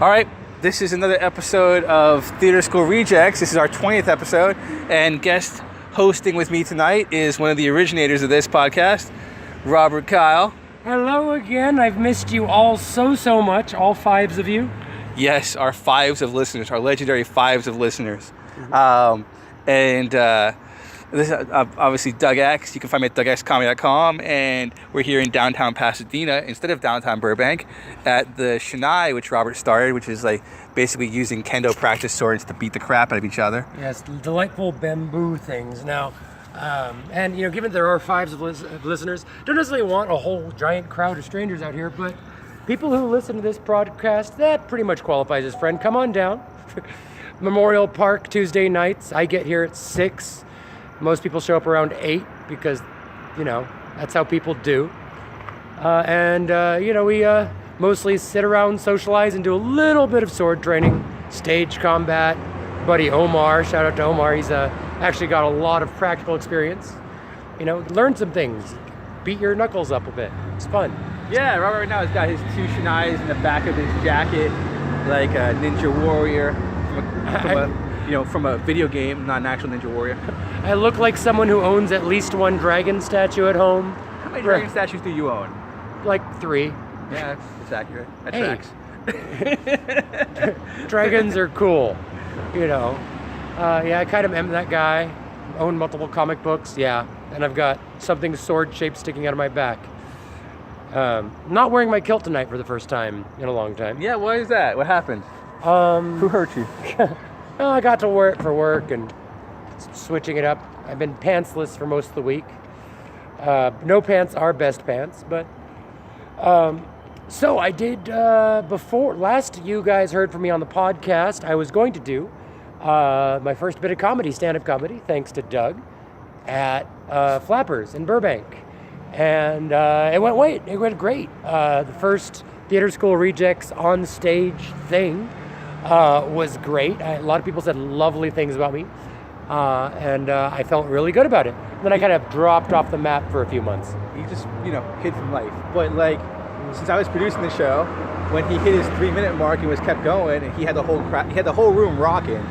All right, this is another episode of Theater School Rejects. This is our 20th episode, and guest hosting with me tonight is one of the originators of this podcast, Robert Kyle. Hello again. I've missed you all so much, all fives of you. Yes, our fives of listeners, our legendary fives of listeners. This is obviously Doug X. You can find me at dougxcomedy.com, and we're here in downtown Pasadena instead of downtown Burbank at the Shinai, which Robert started, which is like basically using kendo practice swords to beat the crap out of each other. Yes, delightful bamboo things. Now, and you know, given there are fives of listeners, don't necessarily want a whole giant crowd of strangers out here, but people who listen to this podcast, that pretty much qualifies as friend. Come on down. Memorial Park Tuesday nights. I get here at 6. Most people show up around 8 because, you know, that's how people do. We mostly sit around, socialize, and do a little bit of sword training, stage combat. Buddy Omar, shout out to Omar, he's actually got a lot of practical experience. You know, learn some things, beat your knuckles up a bit. It's fun. Yeah, Robert right now has got his 2 Shinais in the back of his jacket, like a Ninja Warrior from a video game, not an actual Ninja Warrior. I look like someone who owns at least one dragon statue at home. How many dragon statues do you own? Like 3. Yeah, that's accurate. That tracks. Dragons are cool, you know. I kind of am that guy. Own multiple comic books, yeah. And I've got something sword-shaped sticking out of my back. Not wearing my kilt tonight for the first time in a long time. Yeah, why is that? What happened? Who hurt you? I got to work for work and switching it up. I've been pantsless for most of the week. No pants are best pants, but so I did before last you guys heard from me on the podcast. I was going to do my first bit of comedy, stand-up comedy, thanks to Doug at Flappers in Burbank, and it went great. The first Theater School Rejects on stage thing was great. A lot of people said lovely things about me. I felt really good about it. And then I kind of dropped off the map for a few months. He just, hid from life. But since I was producing the show, when he hit his 3-minute mark and was kept going, and he had the whole room rocking.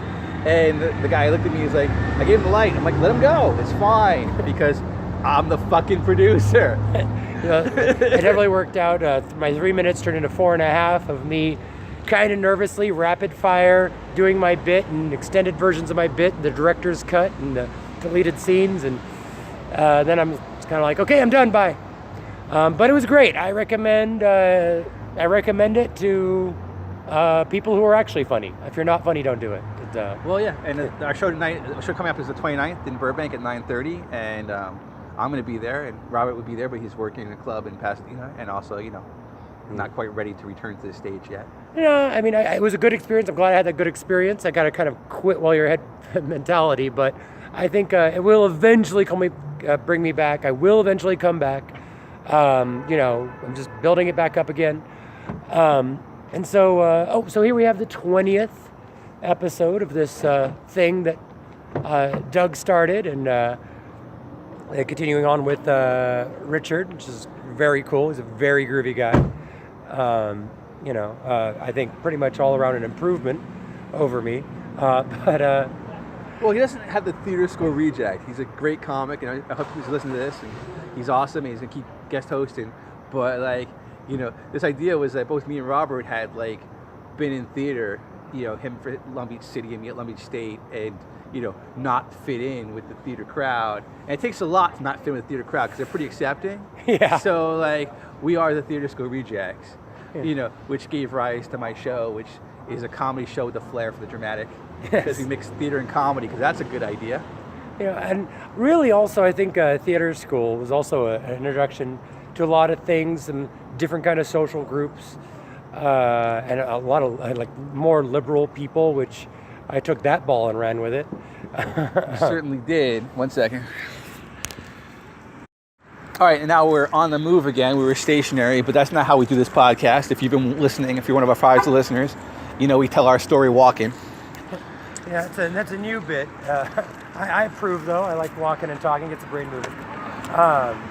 And the guy looked at me, he's like, I gave him the light. I'm like, let him go. It's fine because I'm the fucking producer. It definitely worked out. My 3 minutes turned into 4.5 of me kind of nervously, rapid fire, doing my bit and extended versions of my bit, the director's cut and the deleted scenes, and then I'm kind of like, okay, I'm done, bye. But it was great. I recommend it to people who are actually funny. If you're not funny, don't do it. Well, yeah, and our show coming up is the 29th in Burbank at 9:30, and I'm going to be there, and Robert would be there, but he's working in a club in Pasadena, and also, not quite ready to return to the stage yet. Yeah, I mean, it was a good experience. I'm glad I had that good experience. I got to kind of quit while you're ahead mentality, but I think it will eventually bring me back. I will eventually come back. I'm just building it back up again. So here we have the 20th episode of this thing that Doug started, and continuing on with Richard, which is very cool. He's a very groovy guy. I think pretty much all around an improvement over me. Well, he doesn't have the Theater School Reject. He's a great comic, and I hope he's listening to this, and he's awesome, and he's going to keep guest hosting. But, this idea was that both me and Robert had, been in theater, him for Long Beach City and me at Long Beach State, and, not fit in with the theater crowd. And it takes a lot to not fit in with the theater crowd because they're pretty accepting. Yeah. So, we are the Theater School Rejects, which gave rise to my show, which is a comedy show with a flair for the dramatic. Yes. Because we mix theater and comedy, because that's a good idea. And really also I think theater school was also an introduction to a lot of things and different kind of social groups, and a lot of more liberal people, which I took that ball and ran with it. You certainly did. 1 second. All right, and now we're on the move again. We were stationary, but that's not how we do this podcast. If you've been listening, if you're one of our 5 listeners, we tell our story walking. Yeah, that's a new bit. I approve, though. I like walking and talking. Gets the brain moving.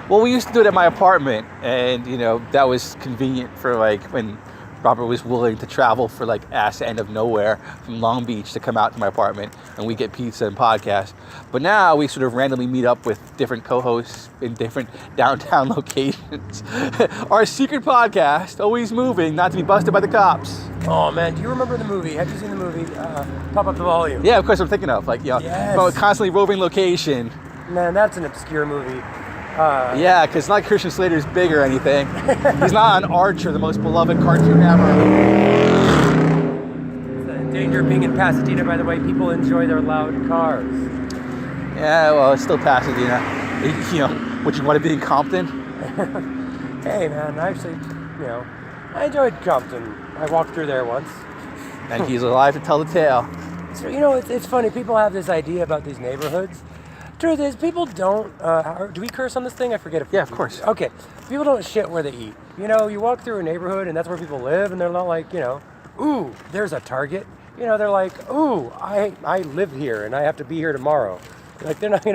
Well, we used to do it at my apartment, and that was convenient for when Robert was willing to travel for like ass end of nowhere from Long Beach to come out to my apartment, and we get pizza and podcast. But now we sort of randomly meet up with different co-hosts in different downtown locations. Our secret podcast, always moving, not to be busted by the cops. Oh man, do you remember the movie? Have you seen the movie? Pop Up the Volume. Yeah, of course I'm thinking of, like, Yes. from a constantly roving location. Man, that's an obscure movie. Yeah, because it's not Christian Slater's big or anything. He's not an Archer, the most beloved cartoon ever. The danger of being in Pasadena, by the way, people enjoy their loud cars. Yeah, well, it's still Pasadena. Would you want to be in Compton? Hey man, actually, I enjoyed Compton. I walked through there once. And he's alive to tell the tale. So, it's funny. People have this idea about these neighborhoods. Truth is, people don't. Do we curse on this thing? I forget if. Yeah, of course. Okay, people don't shit where they eat. You walk through a neighborhood and that's where people live, and they're not like, ooh, there's a Target. They're like, ooh, I live here and I have to be here tomorrow. Like they're not.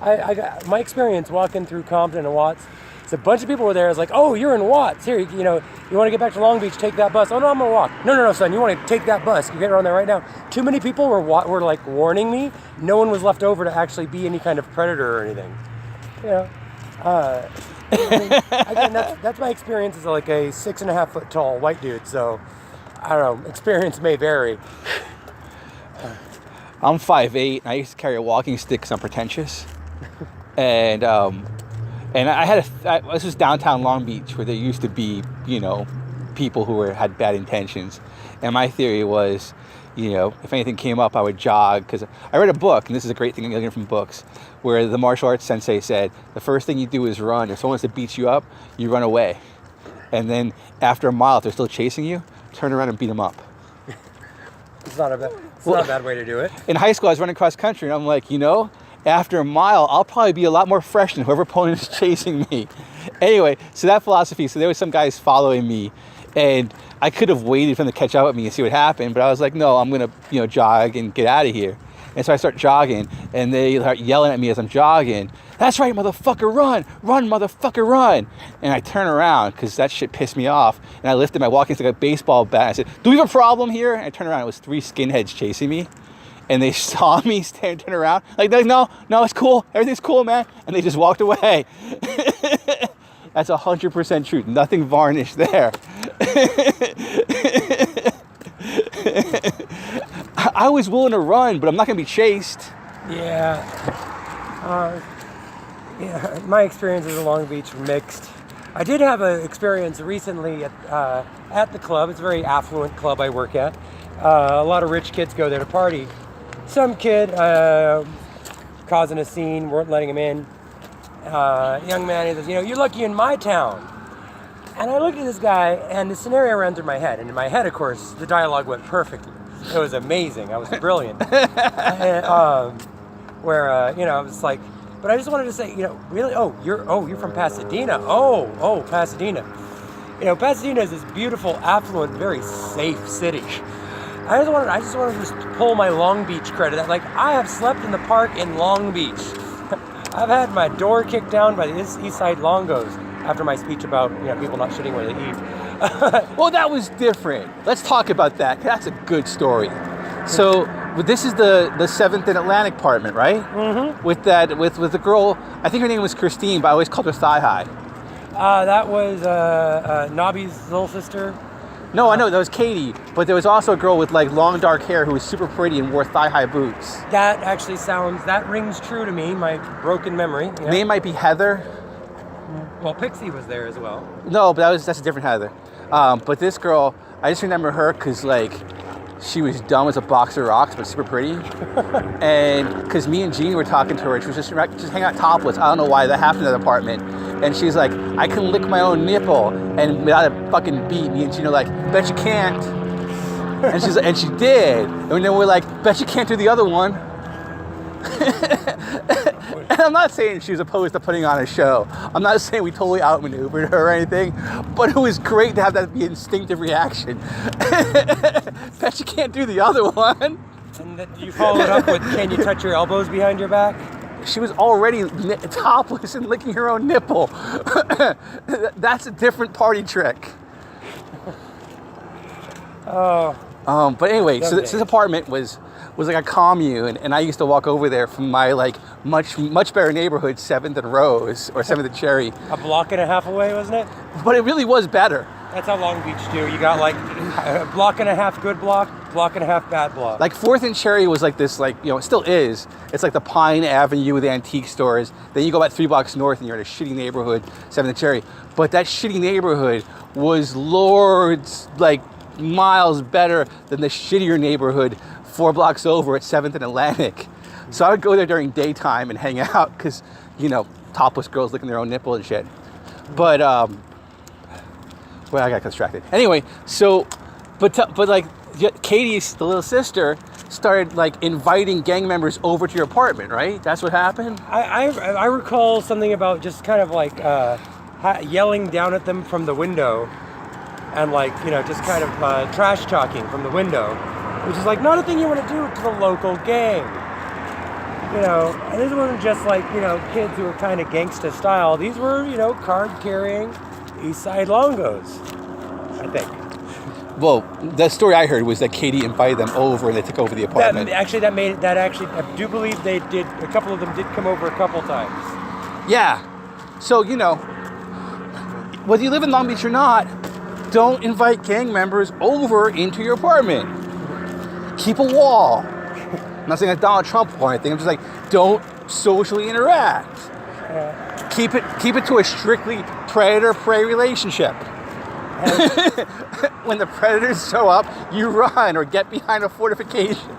I got my experience walking through Compton and Watts. So a bunch of people were there. I was like, oh, you're in Watts. Here, you want to get back to Long Beach, take that bus. Oh, no, I'm going to walk. No, son, you want to take that bus. You get around there right now. Too many people were like warning me. No one was left over to actually be any kind of predator or anything. Again, that's my experience as like a 6.5 foot tall white dude. So, I don't know, experience may vary. I'm 5'8", and I used to carry a walking stick because I'm pretentious. And this was downtown Long Beach where there used to be, people who had bad intentions. And my theory was, if anything came up, I would jog. Because I read a book, and this is a great thing I learned from books, where the martial arts sensei said, the first thing you do is run. If someone wants to beat you up, you run away. And then after a mile, if they're still chasing you, turn around and beat them up. It's not a bad way to do it. In high school, I was running cross country, and I'm like, after a mile, I'll probably be a lot more fresh than whoever opponent is chasing me. Anyway, so that philosophy, so there was some guys following me, and I could have waited for them to catch up with me and see what happened, but I was like, no, I'm going to, jog and get out of here. And so I start jogging, and they start yelling at me as I'm jogging. That's right, motherfucker, run! Run, motherfucker, run! And I turn around, because that shit pissed me off, and I lifted my walking stick like a baseball bat. I said, do we have a problem here? And I turned around, it was 3 skinheads chasing me. And they saw me turn around, like, no, it's cool, everything's cool, man. And they just walked away. That's 100% truth, nothing varnished there. I was willing to run, but I'm not going to be chased. Yeah. My experiences in Long Beach were mixed. I did have an experience recently at the club. It's a very affluent club I work at. A lot of rich kids go there to party. Some kid causing a scene, weren't letting him in. Young man, he says, you're lucky in my town. And I looked at this guy, and the scenario ran through my head. And in my head, of course, the dialogue went perfectly. It was amazing. I was brilliant. And, I was like, but I just wanted to say, really? You're from Pasadena. Oh, Pasadena. Pasadena is this beautiful, affluent, very safe city. I just wanted to just pull my Long Beach credit. Like, I have slept in the park in Long Beach. I've had my door kicked down by the East Side Longos after my speech about people not shitting where they eat. Well, that was different. Let's talk about that. That's a good story. So this is the 7th and Atlantic apartment, right? Mm-hmm. With the girl, I think her name was Christine, but I always called her Thigh High. That was Nobby's little sister. No, I know, that was Katie, but there was also a girl with like long dark hair who was super pretty and wore thigh-high boots. That actually that rings true to me, my broken memory. Yeah. Name might be Heather. Well, Pixie was there as well. No, but that's a different Heather. But this girl, I just remember her because like she was dumb as a box of rocks, but super pretty. And because me and Jean were talking to her, and she was just hanging out topless. I don't know why that happened in that apartment. And she's like, I can lick my own nipple, and without a fucking beat. Me and Jean are like, bet you can't. And she's like, and she did. And then we're like, bet you can't do the other one. And I'm not saying she was opposed to putting on a show. I'm not saying we totally outmaneuvered her or anything, but it was great to have that be an instinctive reaction. Bet you can't do the other one. And that you followed it up with, can you touch your elbows behind your back? She was already topless and licking her own nipple. That's a different party trick. But anyway, so Someday. this apartment was like a commune, and I used to walk over there from my like much better neighborhood, 7th and Rose or 7th and Cherry. A block and a half away, wasn't it? But it really was better. That's how Long Beach do. You got like a block and a half good block and a half bad block. Like 4th and Cherry was like this, like, you know, it still is. It's like the Pine Avenue with the antique stores. Then you go about 3 blocks north and you're in a shitty neighborhood, 7th and Cherry. But that shitty neighborhood was lords, like, miles better than the shittier neighborhood 4 blocks over at 7th and Atlantic. So I would go there during daytime and hang out because, you know, topless girls licking their own nipple and shit. But, well, I got distracted. Anyway, so, but like, Katie's, the little sister, started like inviting gang members over to your apartment, right? That's what happened? I recall something about just kind of like yelling down at them from the window and like, you know, just kind of trash talking from the window, which is like not a thing you want to do to the local gang. You know, and this wasn't just like, you know, kids who were kind of gangsta style. These were, you know, card-carrying East Side Longos, I think. Well, the story I heard was that Katie invited them over and they took over the apartment. I do believe they did, a couple of them did come over a couple times. Yeah. So, you know, whether you live in Long Beach or not, don't invite gang members over into your apartment. Keep a wall. I'm not saying that Donald Trump or anything. I'm just like, don't socially interact. Keep it to a strictly predator-prey relationship. When the predators show up, you run or get behind a fortification.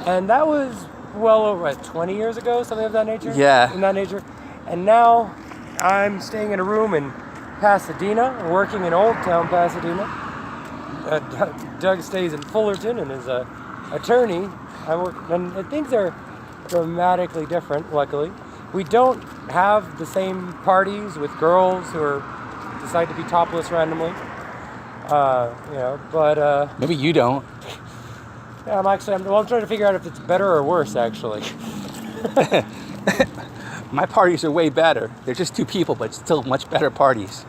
And that was well over 20 years ago, something of that nature? Yeah. In that nature. And now I'm staying in a room in Pasadena, working in Old Town Pasadena. Doug stays in Fullerton and is an attorney. And things are dramatically different, luckily. We don't have the same parties with girls who decide to be topless randomly. You know, but Maybe you don't. yeah, I'm trying to figure out if it's better or worse, actually. My parties are way better. They're just 2 people, but still much better parties.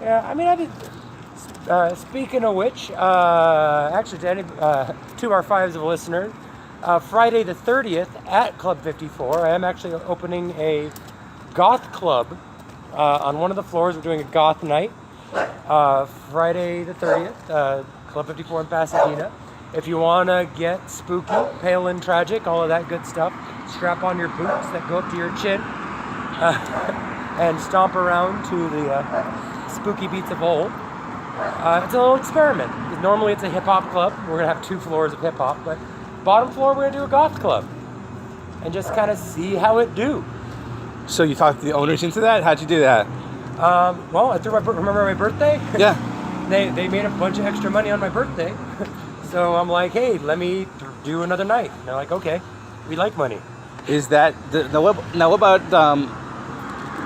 Yeah. I mean, speaking of which, actually, to our 5s of listeners, Friday the 30th at Club 54, I am actually opening a goth club on one of the floors. We're doing a goth night. Friday the 30th, Club 54 in Pasadena. If you want to get spooky, pale and tragic, all of that good stuff, strap on your boots that go up to your chin and stomp around to the spooky beats of old. It's a little experiment. Normally it's a hip-hop club. We're going to have 2 floors of hip-hop, but bottom floor we're going to do a goth club and just kind of see how it do. So you talked the owners into that? How'd you do that? Well, I remember my birthday? Yeah. They made a bunch of extra money on my birthday. So I'm like, hey, let me do another night. And they're like, okay, we like money. Is that now? What about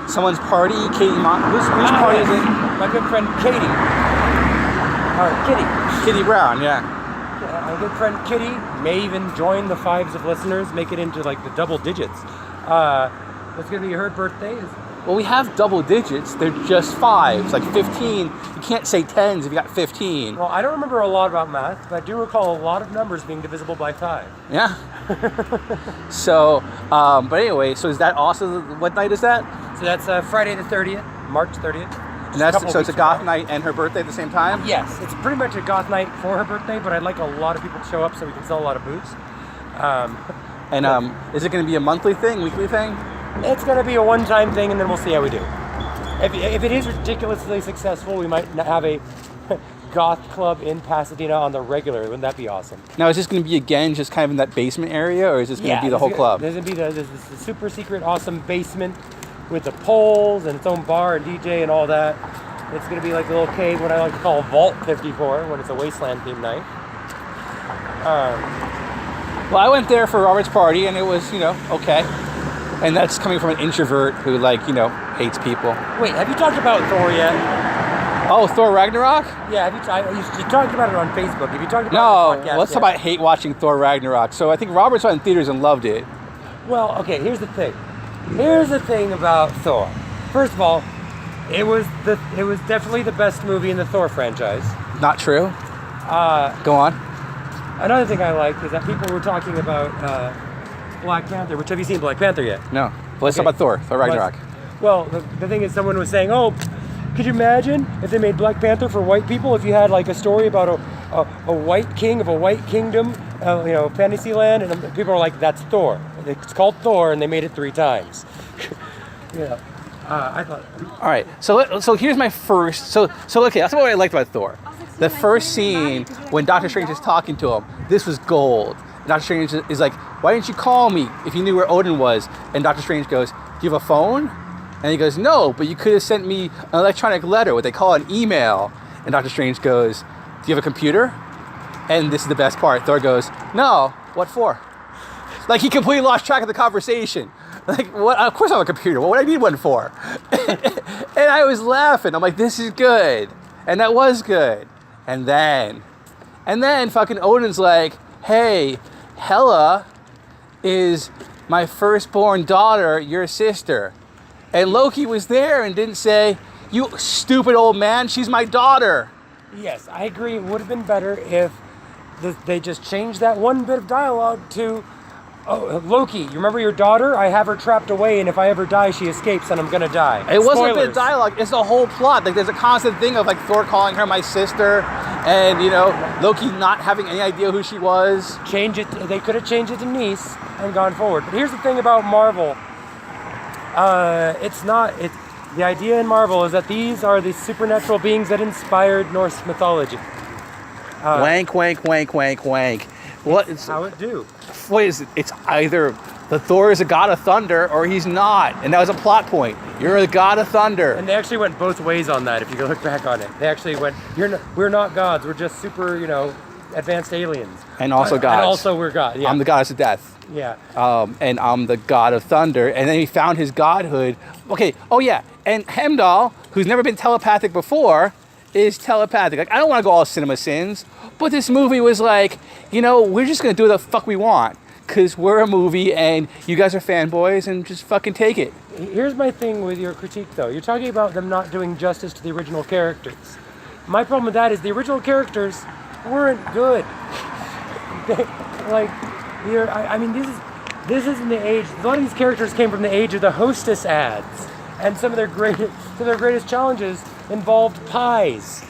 someone's party? Katie, whose party is it? My good friend Katie. Kitty. Kitty Brown, yeah. My good friend Kitty may even join the 5s of listeners, make it into like the double digits. It's gonna be her birthday. Well, we have double digits. They're just 5s, like 15. You can't say 10s if you got 15. Well, I don't remember a lot about math, but I do recall a lot of numbers being divisible by 5. Yeah. So, but anyway, so is that also, what night is that? So that's Friday the 30th, March 30th. And that's, so it's a goth night and her birthday at the same time? Yes, it's pretty much a goth night for her birthday, but I'd like a lot of people to show up so we can sell a lot of booze. Is it going to be a monthly thing, weekly thing? It's going to be a one-time thing, and then we'll see how we do. If it is ridiculously successful, we might have a goth club in Pasadena on the regular. Wouldn't that be awesome? Now, is this going to be, again, just kind of in that basement area, or is this going to be the whole club? There's going to be the super secret, awesome basement with the poles and its own bar and DJ and all that. It's going to be like a little cave, what I like to call Vault 54, when it's a Wasteland theme night. Well, I went there for Robert's party, and it was, okay. And that's coming from an introvert who, hates people. Wait, have you talked about Thor yet? Oh, Thor Ragnarok? Yeah, you talked about it on Facebook. Have you talked about it on the podcast? Let's talk about hate watching Thor Ragnarok. So I think Robert saw it in theaters and loved it. Well, okay, here's the thing. Here's the thing about Thor. First of all, it was definitely the best movie in the Thor franchise. Not true. Go on. Another thing I like is that people were talking about Black Panther. Which, have you seen Black Panther yet? No. But let's talk about Thor Ragnarok. Well, the thing is, someone was saying, "Oh, could you imagine if they made Black Panther for white people? If you had like a story about a white king of a white kingdom, fantasy land?" And people are like, "That's Thor. It's called Thor, and they made it 3 times." I thought. All right. So here's my first. So okay. That's what I liked about Thor. The first scene when Doctor Strange is talking to him, this was gold. Doctor Strange is like, "Why didn't you call me if you knew where Odin was?" And Doctor Strange goes, "Do you have a phone?" And he goes, "No, but you could have sent me an electronic letter, what they call an email." And Doctor Strange goes, "Do you have a computer?" And this is the best part. Thor goes, "No, what for?" Like, he completely lost track of the conversation. Like, what? Of course I have a computer. What would I need one for? And I was laughing. I'm like, this is good. And that was good. And then fucking Odin's like, "Hey, Hela is my firstborn daughter, your sister." And Loki was there and didn't say, "You stupid old man, she's my daughter." Yes, I agree. It would have been better if they just changed that one bit of dialogue to, "Oh, Loki, you remember your daughter? I have her trapped away, and if I ever die, she escapes, and I'm gonna die." It wasn't a Spoilers. bit of dialogue, it's the whole plot. Like, there's a constant thing of like Thor calling her my sister, and Loki not having any idea who she was. Change it. They could have changed it to niece and gone forward. But here's the thing about Marvel. It's not. The idea in Marvel is that these are the supernatural beings that inspired Norse mythology. Wank, wank, wank, wank, wank. What? How it do? What is it? It's either the Thor is a god of thunder or he's not, and that was a plot point. You're a god of thunder. And they actually went both ways on that. If you go look back on it, they actually went, "We're not gods. We're just super, advanced aliens." And also gods. And also we're gods. Yeah. I'm the goddess of death. Yeah. And I'm the god of thunder. And then he found his godhood. Okay. Oh yeah. And Heimdall, who's never been telepathic before, is telepathic. Like, I don't want to go all cinema sins, but this movie was like, we're just gonna do what the fuck we want because we're a movie and you guys are fanboys and just fucking take it. Here's my thing with your critique, though. You're talking about them not doing justice to the original characters. My problem with that is the original characters weren't good. This isn't the age. A lot of these characters came from the age of the Hostess ads, and some of their greatest challenges involved pies.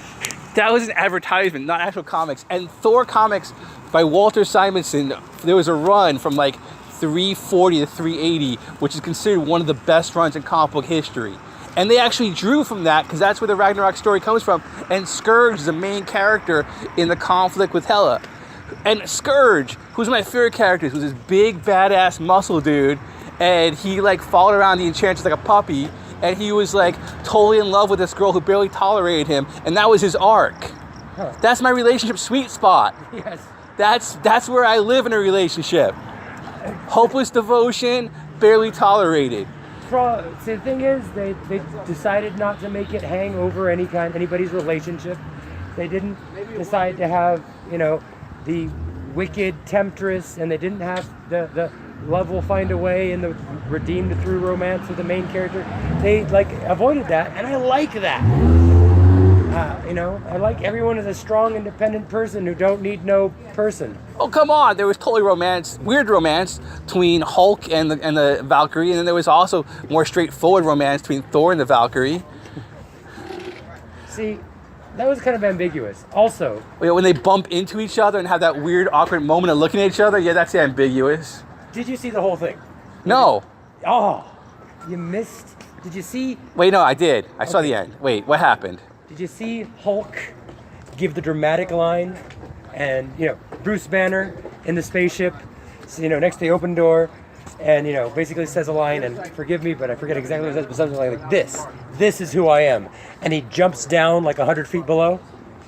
That was an advertisement, not actual comics. And Thor comics by Walter Simonson, there was a run from like 340 to 380, which is considered one of the best runs in comic book history. And they actually drew from that because that's where the Ragnarok story comes from. And Scourge is the main character in the conflict with Hela. And Scourge, who's one of my favorite characters, was this big badass muscle dude, and he like followed around the Enchantress like a puppy, and he was like totally in love with this girl who barely tolerated him, and that was his arc. Huh. That's my relationship sweet spot. Yes. That's where I live in a relationship. Hopeless devotion, barely tolerated. See, the thing is, they decided not to make it hang over anybody's relationship. They didn't decide to have, the wicked temptress, and they didn't have the love will find a way and the redeemed through romance with the main character. They avoided that, and I like that. I like everyone is a strong, independent person who don't need no person. Oh, come on. There was totally weird romance between Hulk and the Valkyrie, and then there was also more straightforward romance between Thor and the Valkyrie. See, that was kind of ambiguous. Also, when they bump into each other and have that weird, awkward moment of looking at each other, yeah, that's ambiguous. Did you see the whole thing? No. Oh, you missed. Did you see? Wait, no, I did. I saw the end. Wait, what happened? Did you see Hulk give the dramatic line, and Bruce Banner in the spaceship, next to the open door, and basically says a line, and forgive me, but I forget exactly what it says, but something like this. This is who I am, and he jumps down like 100 feet below.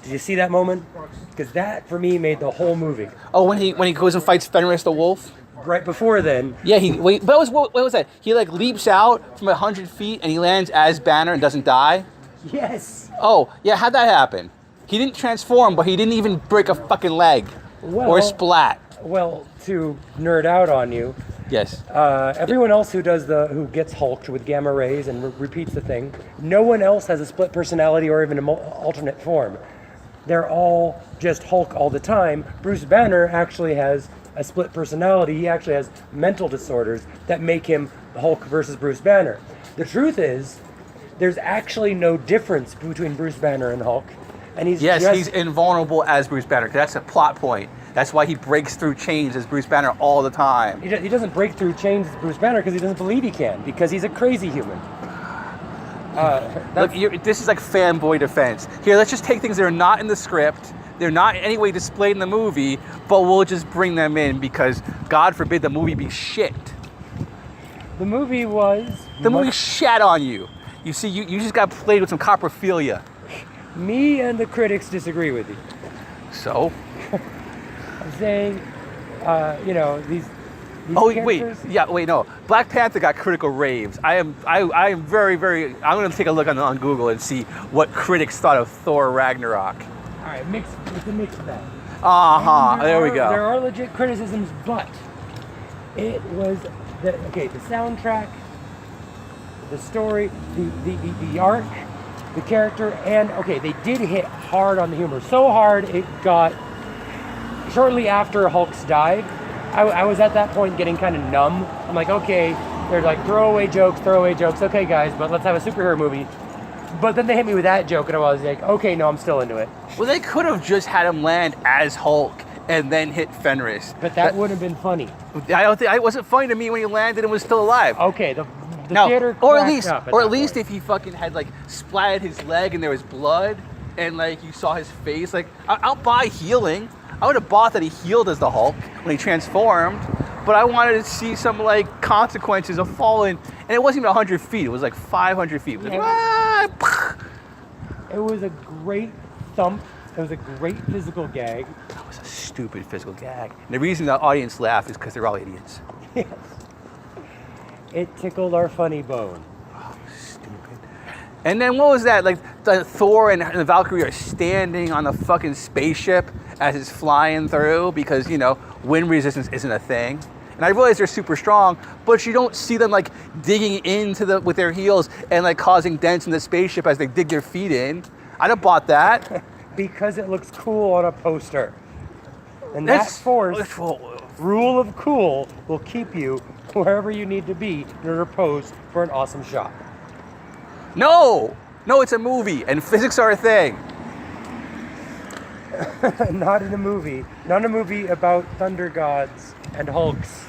Did you see that moment? Because that for me made the whole movie. Oh, when he goes and fights Fenris the wolf. Right before then. Yeah, what was that? He leaps out from 100 feet and he lands as Banner and doesn't die. Yes. Oh, yeah, how'd that happen? He didn't transform, but he didn't even break a fucking leg or splat. Well, to nerd out on you. Yes. Everyone else who gets hulked with gamma rays and repeats the thing, no one else has a split personality or even an alternate form. they're all just Hulk all the time. Bruce Banner actually has a split personality. He actually has mental disorders that make him Hulk versus Bruce Banner. The truth is, there's actually no difference between Bruce Banner and Hulk. And he's invulnerable as Bruce Banner. That's a plot point. That's why he breaks through chains as Bruce Banner all the time. He doesn't break through chains as Bruce Banner because he doesn't believe he can, because he's a crazy human. Look, this is like fanboy defense. Here, let's just take things that are not in the script. They're not in any way displayed in the movie, but we'll just bring them in because, God forbid, the movie be shit. The movie was... The movie shat on you. You see, you just got played with some coprophilia. Me and the critics disagree with you. So? I'm saying, these oh, characters... no. Black Panther got critical raves. I am very, very... I'm going to take a look on Google and see what critics thought of Thor Ragnarok. All right, it's a mixed bag. There we go. There are legit criticisms, but it was... the soundtrack, the story, the arc, the character, and they did hit hard on the humor. So hard it got... Shortly after Hulk's died, I was at that point getting kind of numb. I'm like, okay, they're like throwaway jokes. Okay, guys, but let's have a superhero movie. But then they hit me with that joke, and I was like, okay, no, I'm still into it. Well, they could have just had him land as Hulk and then hit Fenris. But that would have been funny. I don't think it wasn't funny to me when he landed and was still alive. Okay, the theater or at cracked least up if he fucking had like splatted his leg and there was blood and like you saw his face, like I'll buy healing. I would have bought that he healed as the Hulk when he transformed, but I wanted to see some like consequences of falling, and it wasn't even 100 feet. It was like 500 feet. It was, it was a great thump. It was a great physical gag. That was a stupid physical gag. And the reason the audience laughed is because they're all idiots. Yes. It tickled our funny bone. Oh, stupid. And then what was that? Like the Thor and the Valkyrie are standing on the fucking spaceship as it's flying through because, wind resistance isn't a thing. And I realize they're super strong, but you don't see them like digging into with their heels and like causing dents in the spaceship as they dig their feet in. I'd have bought that. Because it looks cool on a poster. And that rule of cool will keep you wherever you need to be in order to pose for an awesome shot. No, it's a movie and physics are a thing. Not in a movie. Not a movie about thunder gods and Hulks.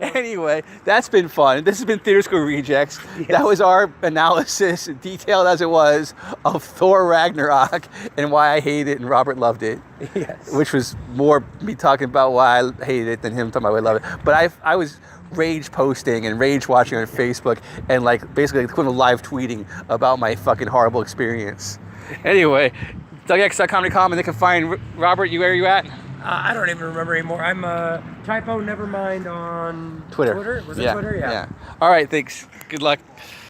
Anyway, that's been fun. This has been Theater School Rejects. Yes. That was our analysis, detailed as it was, of Thor Ragnarok and why I hate it and Robert loved it. Yes. Which was more me talking about why I hated it than him talking about why I love it. But I was rage posting and rage watching on Facebook and like basically live tweeting about my fucking horrible experience. Anyway, DougX.comedy.com, and they can find Robert. Where are you at? I don't even remember anymore. I'm Typo Nevermind on Twitter. Was it Twitter? Yeah. All right, thanks. Good luck.